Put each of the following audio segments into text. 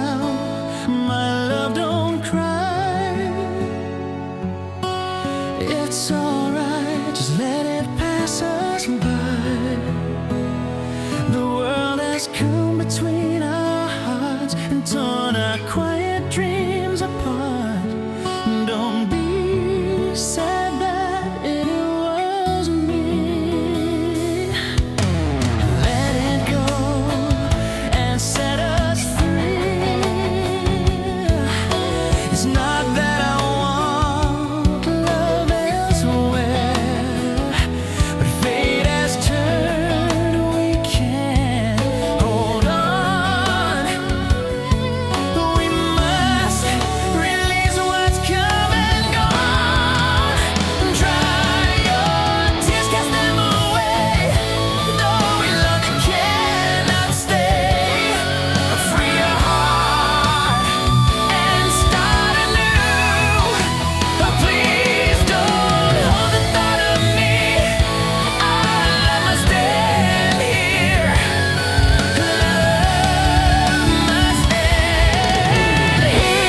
now. My love, don't cry. It's alright, just let it pass us by. The world has come between our hearts and torn our quiet dreams apart. Don't be sad that it was me. Let it go and set us free. It's not that I want love elsewhere, but fate has turned. We can't hold on. We must release what's come and gone. Dry your tears, cast them away. Though we love you, cannot stay. Free your heart and start anew. But please don't hold the thought of me. Our love must end here. Love must end here.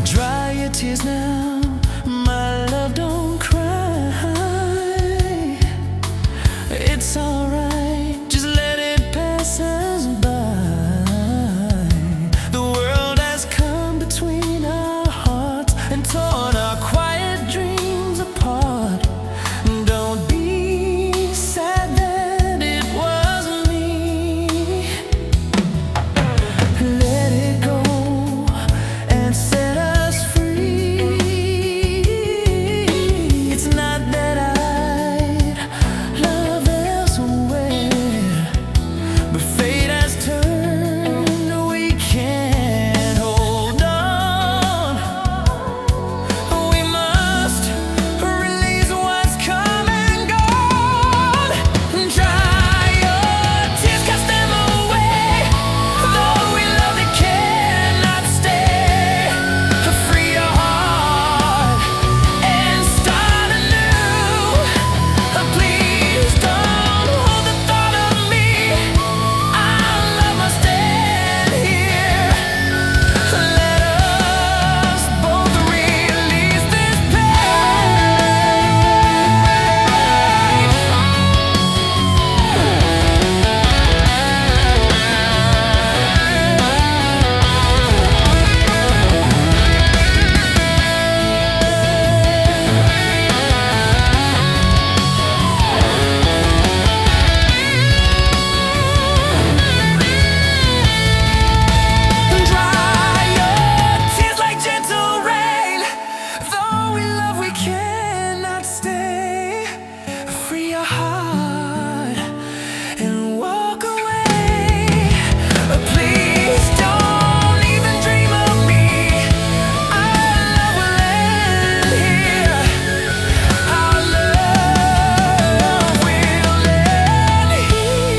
Dry your tears now, my love, don't cry. It's alright, just let it pass us by. The world has come between our hearts and torn our quiet dreams apart. Don't be sad that it was me. Let it go and set us free. It's not that I'd love elsewhere, but fate has turned. We can't hold on. We must release what's come and gone. Dry your tears, cast them away. Though we love, they cannot stay. Free your heart and start anew. Please don't hold the thought of me. Our love must end here. Let us both release this Dry your tears like gentle rain. Though we love, we cannot stay. Free your heart and walk away. Please don't even dream of me. Our love will end here. Our love will end here.